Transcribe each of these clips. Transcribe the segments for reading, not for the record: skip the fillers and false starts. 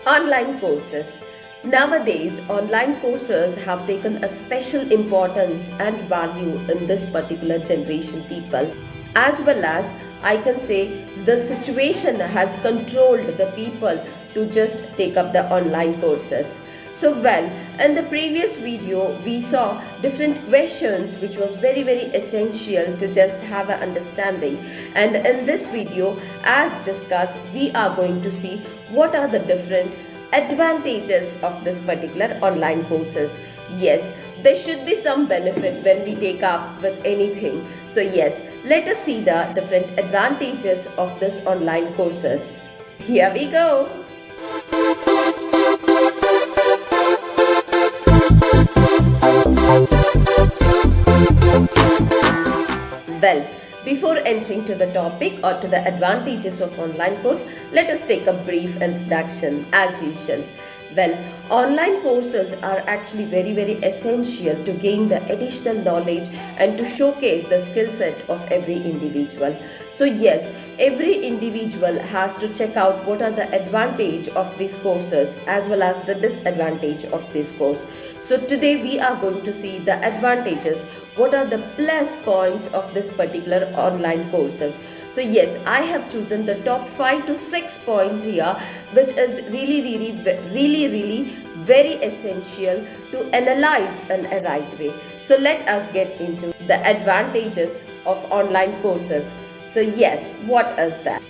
Online courses. Nowadays, online courses have taken a special importance and value in this particular generation people, as well as I can say the situation has controlled the people to just take up the online courses. So well, in the previous video we saw different questions which was very essential to just have an understanding, and in this video as discussed we are going to see what are the different advantages of this particular online courses. Yes, there should be some benefit when we take up with anything. So yes, let us see the different advantages of this online courses. Here we go. Well, before entering to the topic or to the advantages of online course, let us take a brief introduction as usual. Well, online courses are actually very essential to gain the additional knowledge and to showcase the skill set of every individual. So yes, every individual has to check out what are the advantage of these courses as well as the disadvantage of this course. So today we are going to see the advantages, what are the plus points of this particular online courses. So yes, I have chosen the top 5 to 6 points here, which is really very essential to analyze in a right way. So let us get into the advantages of online courses. So yes, what is that?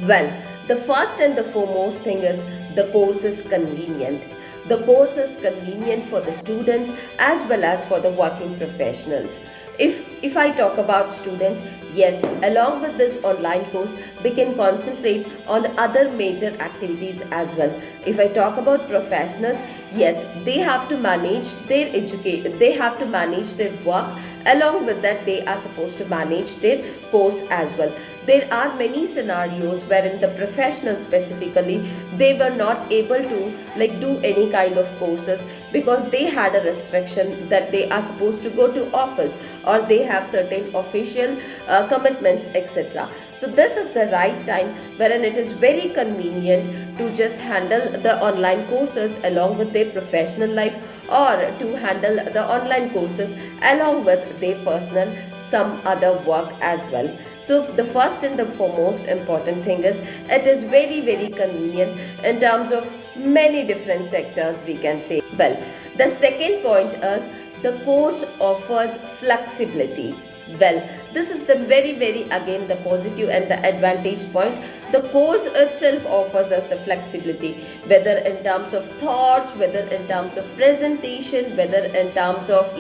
Well, the first and the foremost thing is the course is convenient. The course is convenient for the students as well as for the working professionals. If I talk about students, yes, along with this online course, they can concentrate on other major activities as well. If I talk about professionals, yes, they have to manage their education, they have to manage their work. Along with that, they are supposed to manage their course as well. There are many scenarios wherein the professionals specifically, they were not able to do any kind of courses because they had a restriction that they are supposed to go to office or they have certain official commitments, etc. So this is the right time wherein it is very convenient to just handle the online courses along with their professional life, or to handle the online courses along with their personal some other work as well. So the first and the foremost important thing is it is very convenient in terms of many different sectors, we can say. Well, the second point is the course offers flexibility. Well, this is the very again the positive and the advantage point. The course itself offers us the flexibility, whether in terms of thoughts, whether in terms of presentation, whether in terms of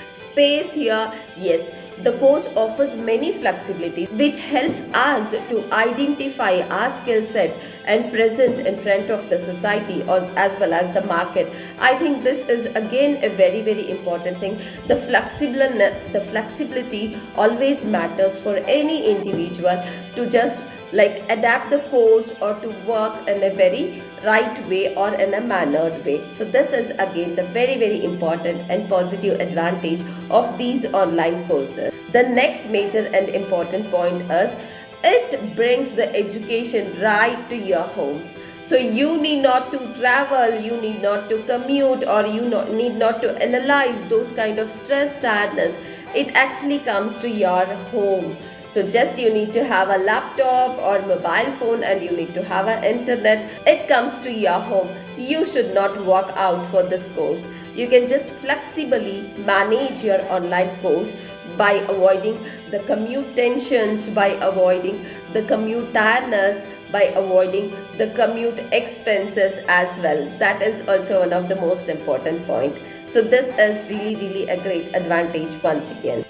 space here. Yes, the course offers many flexibility which helps us to identify our skill set and present in front of the society or as well as the market. I think this is again a very important thing. The flexibility always matters for any individual to just adapt the course or to work in a very right way or in a mannered way. So this is again the very important and positive advantage of these online courses. The next major and important point is it brings the education right to your home. So you need not to travel, you need not to commute, or you need not to analyze those kind of stress, tiredness. It actually comes to your home. So just you need to have a laptop or mobile phone and you need to have an internet. It comes to your home. You should not walk out for this course. You can just flexibly manage your online course by avoiding the commute tensions, by avoiding the commute tiredness, by avoiding the commute expenses as well. That is also one of the most important point. So this is really a great advantage once again.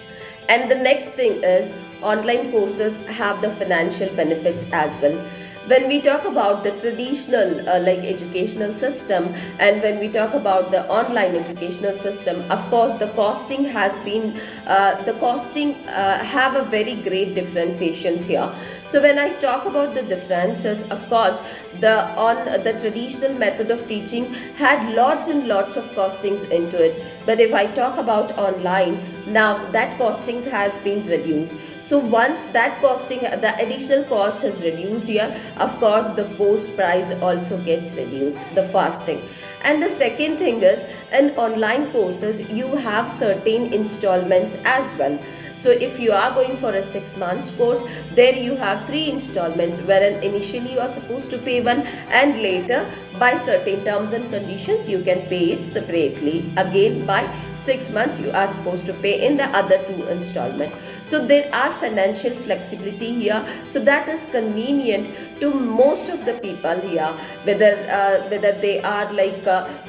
And the next thing is online courses have the financial benefits as well. When we talk about the traditional educational system and when we talk about the online educational system, of course the costing has been have a very great differentiations here. So when I talk about the differences, of course, the traditional method of teaching had lots and lots of costings into it. But if I talk about online, now that costings has been reduced. So once that costing, the additional cost is reduced here, of course the cost price also gets reduced, the first thing. And the second thing is, in online courses you have certain installments as well. So if you are going for a 6 months course, there you have 3 installments, wherein initially you are supposed to pay one, and later by certain terms and conditions you can pay it separately. Again, by 6 months you are supposed to pay in the other 2 installment. So there are financial flexibility here, so that is convenient to most of the people here, whether they are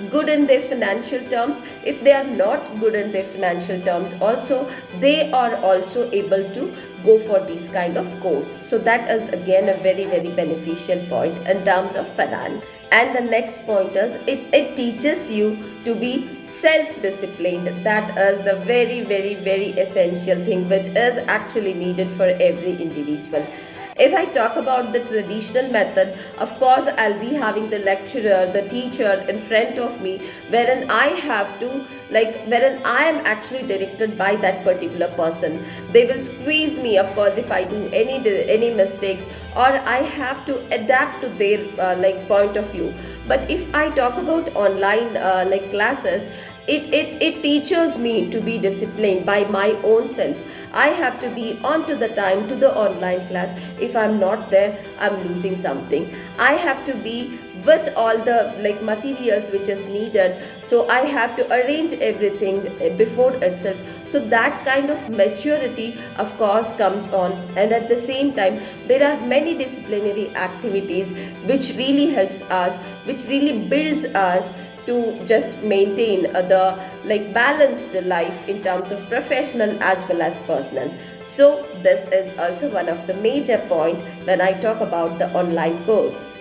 good in their financial terms. If they are not good in their financial terms also, they are also able to go for these kind of course. So that is again a very beneficial point in terms of finance. And the next point is, it teaches you to be self-disciplined. That is the very essential thing which is actually needed for every individual. If I talk about the traditional method, of course I'll be having the lecturer, the teacher in front of me, wherein I have to wherein I am actually directed by that particular person. They will squeeze me, of course, if I do any mistakes, or I have to adapt to their point of view. But if I talk about online classes, it teaches me to be disciplined by my own self. I have to be on to the time to the online class. If I'm not there, I'm losing something. I have to be with all the materials which is needed, so I have to arrange everything before itself. So that kind of maturity of course comes on, and at the same time there are many disciplinary activities which really helps us, which really builds us to just maintain the balanced life in terms of professional as well as personal. So this is also one of the major point when I talk about the online course.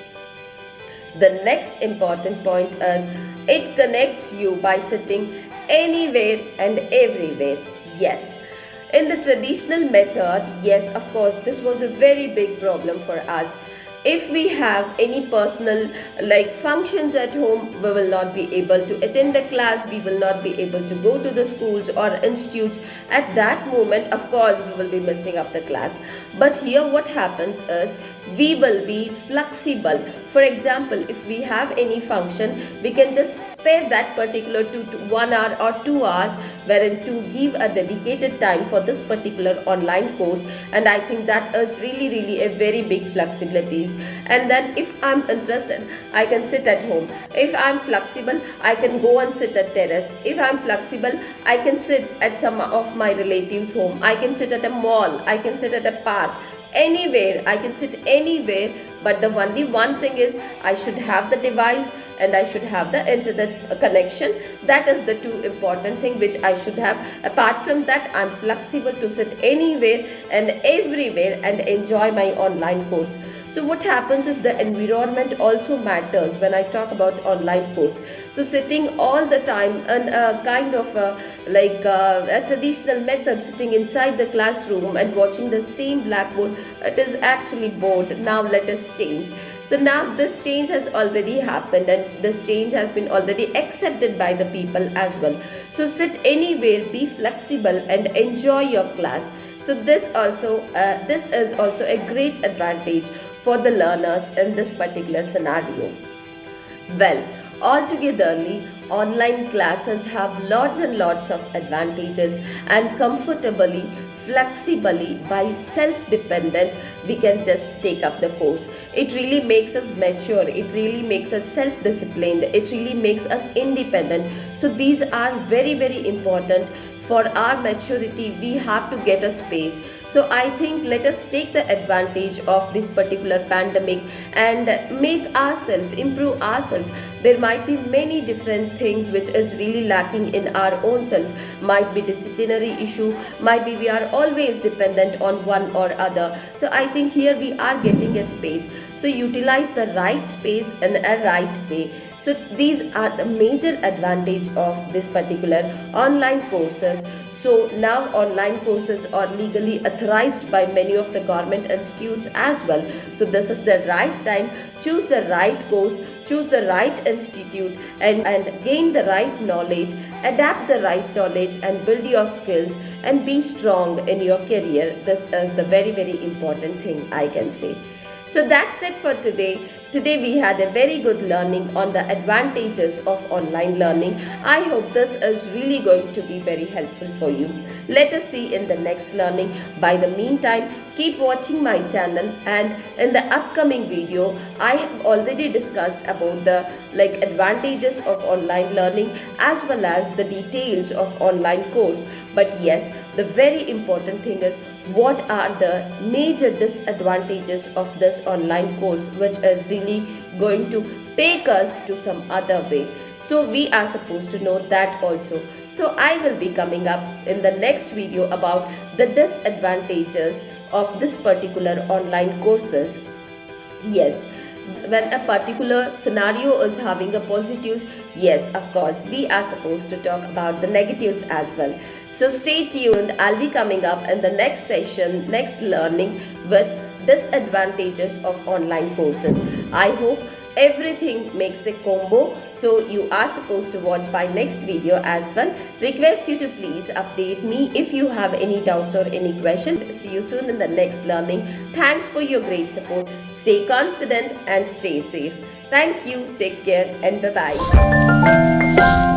The next important point is, it connects you by sitting anywhere and everywhere. Yes. In the traditional method, yes, of course, this was a very big problem for us. If we have any personal functions at home, we will not be able to attend the class, we will not be able to go to the schools or institutes. At that moment, of course, we will be missing up the class. But here what happens is, we will be flexible. For example, if we have any function, we can just spare that particular 1 hour or 2 hours, wherein to give a dedicated time for this particular online course. And I think that is really a very big flexibility. And then if I'm interested, I can sit at home. If I'm flexible, I can go and sit at terrace. If I'm flexible, I can sit at some of my relatives' home. I can sit at a mall. I can sit at a park. Anywhere, I can sit anywhere. But the only one thing is, I should have the device and I should have the internet connection. That is the 2 important thing which I should have. Apart from that, I'm flexible to sit anywhere and everywhere and enjoy my online course. So what happens is, the environment also matters when I talk about online course. So sitting all the time in a kind of a traditional method, sitting inside the classroom and watching the same blackboard, it is actually bored. Now let us change. So now this change has already happened, and this change has been already accepted by the people as well. So sit anywhere, be flexible and enjoy your class. So this is also a great advantage for the learners in this particular scenario. Well, altogetherly, online classes have lots and lots of advantages, and comfortably, flexibly, by self-dependent, we can just take up the course. It really makes us mature, it really makes us self-disciplined, it really makes us independent. So these are very important. For our maturity, we have to get a space. So I think let us take the advantage of this particular pandemic and make ourselves, improve ourselves. There might be many different things which is really lacking in our own self. Might be disciplinary issue, might be we are always dependent on one or other. So I think here we are getting a space. So utilize the right space in a right way. So these are the major advantage of this particular online courses. So now online courses are legally authorized by many of the government institutes as well. So this is the right time. Choose the right course, choose the right institute, and gain the right knowledge, adapt the right knowledge, and build your skills and be strong in your career. This is the very, very important thing I can say. So that's it for today. Today we had a very good learning on the advantages of online learning. I hope this is really going to be very helpful for you. Let us see in the next learning. By the meantime, keep watching my channel, and in the upcoming video, I have already discussed about the advantages of online learning as well as the details of online course. But yes, the very important thing is what are the major disadvantages of this online course, which is really going to take us to some other way. So we are supposed to know that also. So I will be coming up in the next video about the disadvantages of this particular online courses. Yes, when a particular scenario is having a positives, yes, of course, we are supposed to talk about the negatives as well. So stay tuned. I'll be coming up in the next session, next learning with disadvantages of online courses. I hope everything makes a combo, so you are supposed to watch my next video as well. Request you to please update me if you have any doubts or any questions. See you soon in the next learning. Thanks for your great support. Stay confident and stay safe. Thank you, take care, and bye bye.